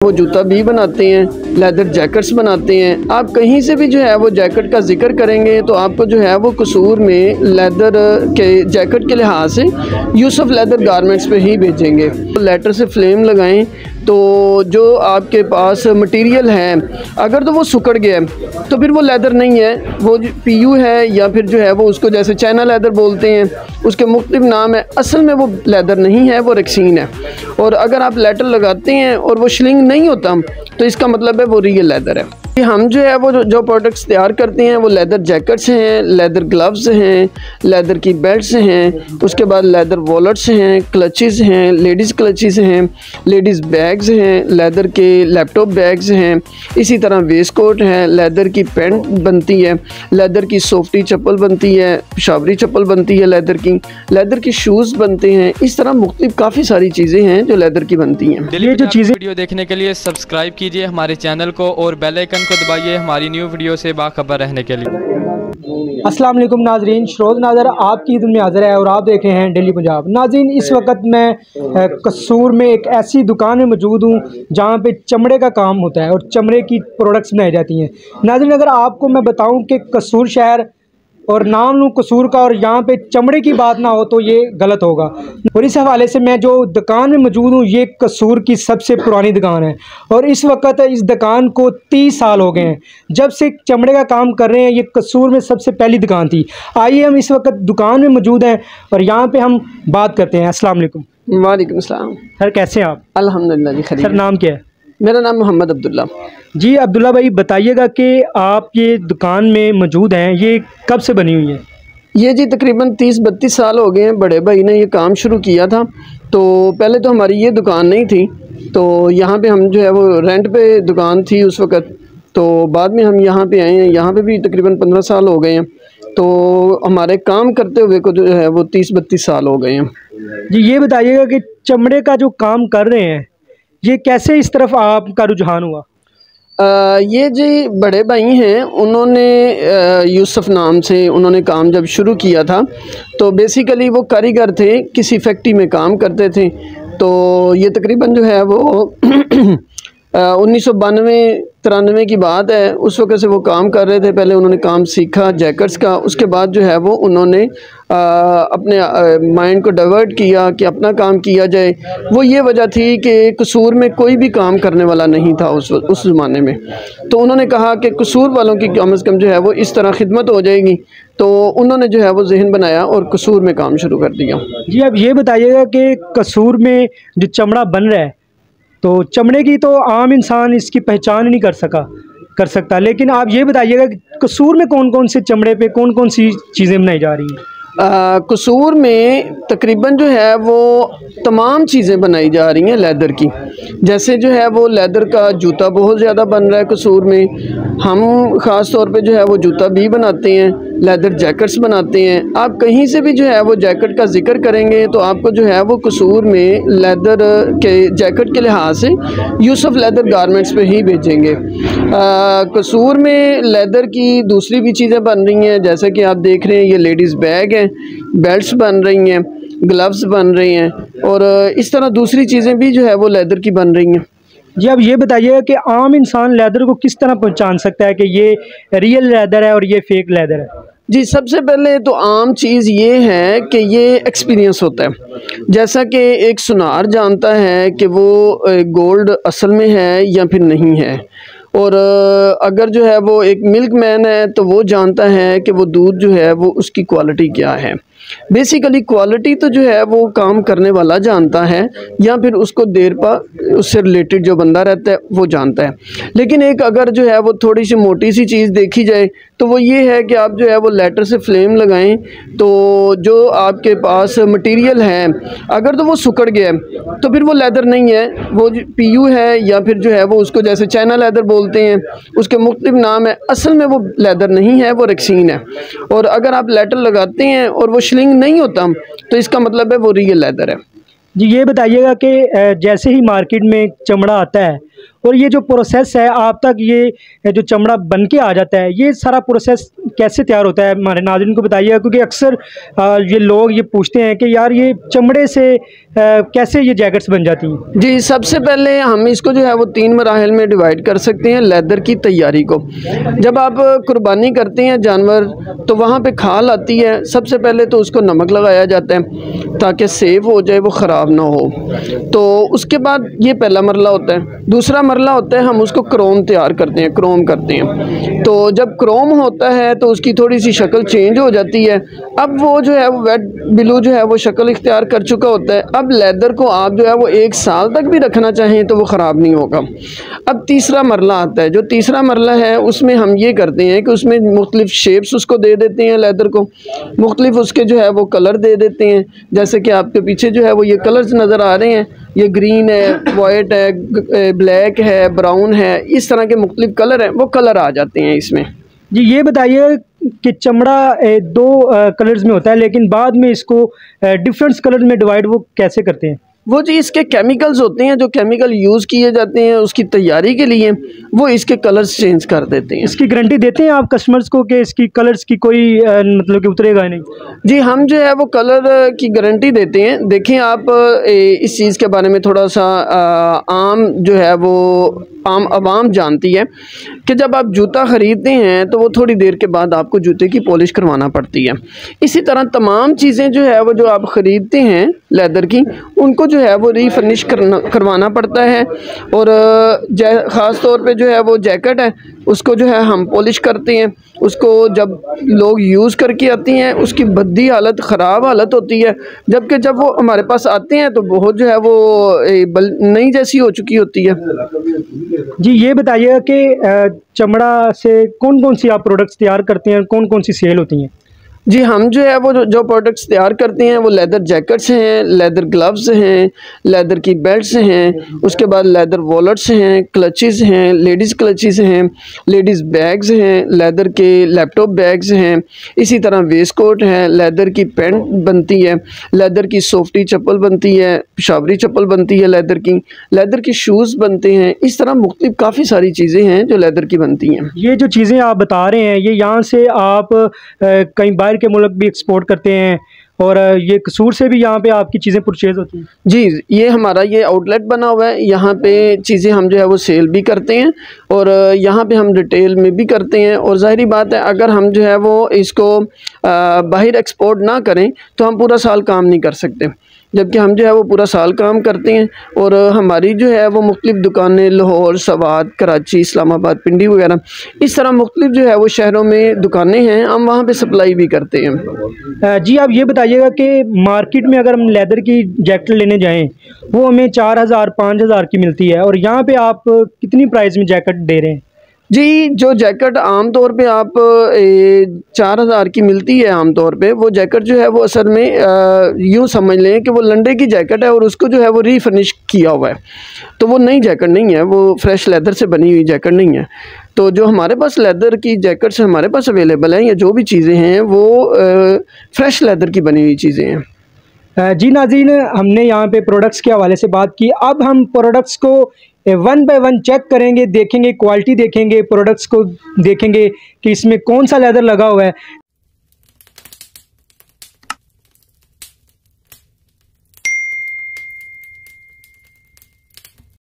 वो जूता भी बनाते हैं, लेदर जैकेट्स बनाते हैं। आप कहीं से भी जो है वो जैकेट का जिक्र करेंगे तो आपको जो है वो कसूर में लेदर के जैकेट के लिहाज से यूसुफ लेदर गारमेंट्स पे ही भेजेंगे। लेटर से फ्लेम लगाएं तो जो आपके पास मटेरियल है अगर तो वो सुकड़ गया है तो फिर वो लेदर नहीं है, वो पीयू है या फिर जो है वो उसको जैसे चाइना लेदर बोलते हैं, उसके मुख्तलिफ नाम है। असल में वो लेदर नहीं है, वो रेक्सीन है। और अगर आप लेटर लगाते हैं और वो श्लिंग नहीं होता तो इसका मतलब है वो रियल लेदर है। हम जो है वो जो प्रोडक्ट्स तैयार करते हैं वो लेदर जैकेट्स हैं, लेदर ग्लव्स हैं, लेदर की बेल्ट्स हैं, उसके बाद लेदर वॉलेट्स हैं, क्लचेस हैं, लेडीज़ क्लचेस हैं, लेडीज़ बैग्स हैं, लेदर के लैपटॉप बैग्स हैं, इसी तरह वेस्ट कोट है, लेदर की पैंट बनती है, लेदर की सॉफ्टी चप्पल बनती है, पेशावरी चप्पल बनती है, लेदर की शूज़ बनते हैं। इस तरह मुख्तलिफ काफ़ी सारी चीज़ें हैं जो लेदर की बनती हैं। ये जो चीज़ें वीडियो देखने के लिए सब्सक्राइब कीजिए हमारे चैनल को और बेल आइकन को दबाइए हमारी न्यू वीडियो से बाखबर रहने के लिए। अस्सलाम वालेकुम नाजरीन, शरोज नाजर आपकी ईद में हाज़िर है और आप देख रहे हैं डेली पंजाब। नाजरीन, इस वक्त मैं कसूर में एक ऐसी दुकान में मौजूद हूँ जहाँ पे चमड़े का काम होता है और चमड़े की प्रोडक्ट्स बनाई जाती हैं। नाजरीन, अगर आपको मैं बताऊँ कि कसूर शहर और नाम लूँ कसूर का और यहाँ पे चमड़े की बात ना हो तो ये गलत होगा। और इस हवाले से मैं जो दुकान में मौजूद हूँ ये कसूर की सबसे पुरानी दुकान है और इस वक्त इस दुकान को 30 साल हो गए हैं जब से चमड़े का काम कर रहे हैं। ये कसूर में सबसे पहली दुकान थी। आइए हम इस वक्त दुकान में मौजूद हैं और यहाँ पे हम बात करते हैं। अस्सलाम वालेकुम। वालेकुम सलाम। सर कैसे हैं आप? अल्हम्दुलिल्लाह जी, खैरियत। सर नाम क्या है? मेरा नाम मोहम्मद अब्दुल्ला। जी अब्दुल्ला भाई, बताइएगा कि आप ये दुकान में मौजूद हैं, ये कब से बनी हुई है? ये जी तकरीबन 30-32 साल हो गए हैं। बड़े भाई ने ये काम शुरू किया था तो पहले तो हमारी ये दुकान नहीं थी, तो यहाँ पे हम जो है वो रेंट पे दुकान थी उस वक़्त। तो बाद में हम यहाँ पे आए हैं, यहाँ पे भी तकरीबन 15 साल हो गए हैं। तो हमारे काम करते हुए को जो है वो 30-32 साल हो गए हैं। जी ये बताइएगा कि चमड़े का जो काम कर रहे हैं ये कैसे इस तरफ आपका रुझान हुआ? ये जी बड़े भाई हैं, उन्होंने यूसुफ नाम से उन्होंने काम जब शुरू किया था तो बेसिकली वो कारीगर थे, किसी फैक्ट्री में काम करते थे। तो ये तकरीबन जो है वो 1992-93 की बात है। उस वक्त से वो काम कर रहे थे। पहले उन्होंने काम सीखा जैकेट्स का, उसके बाद जो है वो उन्होंने अपने माइंड को डाइवर्ट किया कि अपना काम किया जाए। वो ये वजह थी कि कसूर में कोई भी काम करने वाला नहीं था उस ज़माने में। तो उन्होंने कहा कि कसूर वालों की कम से कम जो है वो इस तरह खिदमत हो जाएगी। तो उन्होंने जो है वो जहन बनाया और कसूर में काम शुरू कर दिया। जी अब ये बताइएगा कि कसूर में जो चमड़ा बन रहा है तो चमड़े की तो आम इंसान इसकी पहचान ही नहीं कर सकता, लेकिन आप ये बताइएगा कि कसूर में कौन कौन से चमड़े पे कौन कौन सी चीज़ें बनाई जा रही हैं? कसूर में तकरीबन जो है वो तमाम चीज़ें बनाई जा रही हैं लेदर की। जैसे जो है वो लेदर का जूता बहुत ज़्यादा बन रहा है कसूर में। हम ख़ास तौर पे जो है वो जूता भी बनाते हैं, लेदर जैकेट्स बनाते हैं। आप कहीं से भी जो है वो जैकेट का जिक्र करेंगे तो आपको जो है वो कसूर में लेदर के जैकेट के लिहाज से यूसुफ लेदर गारमेंट्स पे ही भेजेंगे। कसूर में लेदर की दूसरी भी चीज़ें बन रही हैं, जैसे कि आप देख रहे हैं ये लेडीज़ बैग हैं, बेल्ट्स बन रही हैं, ग्लव्स बन रही हैं और इस तरह दूसरी चीज़ें भी जो है वो लेदर की बन रही हैं। जी अब ये बताइएगा कि आम इंसान लेदर को किस तरह पहचान सकता है कि ये रियल लेदर है और ये फेक लेदर है? जी सबसे पहले तो आम चीज़ ये है कि ये एक्सपीरियंस होता है। जैसा कि एक सुनार जानता है कि वो गोल्ड असल में है या फिर नहीं है, और अगर जो है वो एक मिल्क मैन है तो वो जानता है कि वो दूध जो है वो उसकी क्वालिटी क्या है। बेसिकली क्वालिटी तो जो है वो काम करने वाला जानता है या फिर उसको देर पर उससे रिलेटेड जो बंदा रहता है वो जानता है। लेकिन एक अगर जो है वो थोड़ी सी मोटी सी चीज़ देखी जाए तो वो ये है कि आप जो है वो लेटर से फ्लेम लगाएं तो जो आपके पास मटेरियल है अगर तो वो सुकड़ गया तो फिर वो लेदर नहीं है, वो पीयू है या फिर जो है वो उसको जैसे चाइना लेदर बोलते हैं, उसके मुख्तलिफ नाम है। असल में वो लेदर नहीं है, वो रेक्सीन है। और अगर आप लेटर लगाते हैं और वो श्लिंग नहीं होता तो इसका मतलब है वो रियल लेदर है। जी ये बताइएगा कि जैसे ही मार्केट में चमड़ा आता है और ये जो प्रोसेस है आप तक ये जो चमड़ा बन के आ जाता है, ये सारा प्रोसेस कैसे तैयार होता है हमारे नाज़रीन को बताइएगा, क्योंकि अक्सर ये लोग ये पूछते हैं कि यार ये चमड़े से कैसे ये जैकेट्स बन जाती हैं। जी, सबसे पहले हम इसको जो है वो 3 मराहल में डिवाइड कर सकते हैं लेदर की तैयारी को। जब आप कुर्बानी करते हैं जानवर तो वहाँ पे खाल आती है, सबसे पहले तो उसको नमक लगाया जाता है ताकि सेफ हो जाए, वो ख़राब ना हो। तो उसके बाद ये पहला मरला होता है। दूसरा मरला होता है हम उसको क्रोम तैयार करते हैं, क्रोम करते हैं। तो जब क्रोम होता है तो उसकी थोड़ी सी शक्ल चेंज हो जाती है। अब वो जो है वो वेट ब्लू जो है वो शक्ल इख्तियार कर चुका होता है। अब लेदर को आप जो है वो 1 साल तक भी रखना चाहें तो वो ख़राब नहीं होगा। अब तीसरा मरला आता है। जो तीसरा मरला है उसमें हम ये करते हैं कि उसमें मुख्तलिफ शेप्स उसको दे देते हैं लेदर को, मुख्तलिफ उसके जो है वो कलर दे देते हैं। जैसे कि आपके पीछे जो है वो ये कलर्स नज़र आ रहे हैं, ये ग्रीन है, वाइट है, ब्लैक है, ब्राउन है, इस तरह के मुख्तलिफ कलर हैं, वो कलर आ जाते हैं इसमें। जी ये बताइए कि चमड़ा 2 कलर्स में होता है, लेकिन बाद में इसको डिफरेंट कलर्स में डिवाइड वो कैसे करते हैं? वो जी इसके केमिकल्स होते हैं, जो केमिकल यूज़ किए जाते हैं उसकी तैयारी के लिए, वो इसके कलर्स चेंज कर देते हैं। इसकी गारंटी देते हैं आप कस्टमर्स को कि इसकी कलर्स की कोई मतलब कि उतरेगा नहीं? जी हम जो है वो कलर की गारंटी देते हैं। देखें आप इस चीज़ के बारे में थोड़ा सा आम जो है वो आम आवाम जानती है कि जब आप जूता ख़रीदते हैं तो वो थोड़ी देर के बाद आपको जूते की पॉलिश करवाना पड़ती है। इसी तरह तमाम चीज़ें जो है वो जो आप ख़रीदते हैं लेदर की, उनको जो है वो रीफर्निश करवाना पड़ता है। और ख़ास तौर पे जो है वो जैकेट है उसको जो है हम पॉलिश करते हैं। उसको जब लोग यूज़ करके आती हैं उसकी भद्दी हालत, ख़राब हालत होती है, जबकि जब वो हमारे पास आते हैं तो बहुत जो है वो नई जैसी हो चुकी होती है। जी ये बताइएगा कि चमड़ा से कौन कौन सी आप प्रोडक्ट्स तैयार करते हैं, कौन कौन सी सेल होती हैं? जी हम जो है वो जो प्रोडक्ट्स तैयार करते हैं वो लेदर जैकेट्स हैं, लेदर ग्लव्स हैं, लेदर की बेल्ट्स हैं, उसके बाद लेदर वॉलेट्स हैं, क्लचेस हैं, लेडीज़ क्लचेस हैं, लेडीज़ बैग्स हैं, लेदर के लैपटॉप बैग्स हैं, इसी तरह वेस्ट कोट है, लेदर की पैंट बनती है, लेदर की सॉफ्टी चप्पल बनती है, पेशावरी चप्पल बनती है, लेदर की शूज़ बनते हैं। इस तरह मुख्तलिफ काफ़ी सारी चीज़ें हैं जो लेदर की बनती हैं। ये जो चीज़ें आप बता रहे हैं ये यहाँ से आप कहीं बाहर के मुल्क भी एक्सपोर्ट करते हैं, और ये कसूर से भी यहाँ पे आपकी चीज़ें परचेज होती हैं? जी, ये हमारा ये आउटलेट बना हुआ है, यहाँ पे चीज़ें हम जो है वो सेल भी करते हैं और यहाँ पे हम रिटेल में भी करते हैं। और ज़ाहिरी बात है अगर हम जो है वो इसको बाहर एक्सपोर्ट ना करें तो हम पूरा साल काम नहीं कर सकते, जबकि हम जो है वो पूरा साल काम करते हैं। और हमारी जो है वो मुख्तलिफ दुकानें लाहौर, सवात, कराची, इस्लामाबाद, पिंडी वगैरह इस तरह मुख्तलिफ जो है वो शहरों में दुकानें हैं, हम वहाँ पे सप्लाई भी करते हैं। जी आप ये बताइएगा कि मार्केट में अगर हम लेदर की जैकेट लेने जाएं वो हमें 4000-5000 की मिलती है, और यहाँ पे आप कितनी प्राइस में जैकेट दे रहे हैं? जी जो जैकेट आम तौर पे आप 4000 की मिलती है आम तौर पे, वो जैकेट जो है वो असल में यूँ समझ लें कि वो लंडे की जैकेट है और उसको जो है वो रीफर्निश किया हुआ है, तो वो नई जैकेट नहीं है, वो फ्रेश लेदर से बनी हुई जैकेट नहीं है। तो जो हमारे पास लेदर की जैकेट्स हमारे पास अवेलेबल हैं या जो भी चीज़ें हैं वो फ्रेश लेदर की बनी हुई चीज़ें हैं। जी नाज़रीन, हमने यहाँ पे प्रोडक्ट्स के हवाले से बात की। अब हम प्रोडक्ट्स को 1 बाय 1 चेक करेंगे, देखेंगे क्वालिटी, देखेंगे प्रोडक्ट्स को, देखेंगे कि इसमें कौन सा लेदर लगा हुआ है।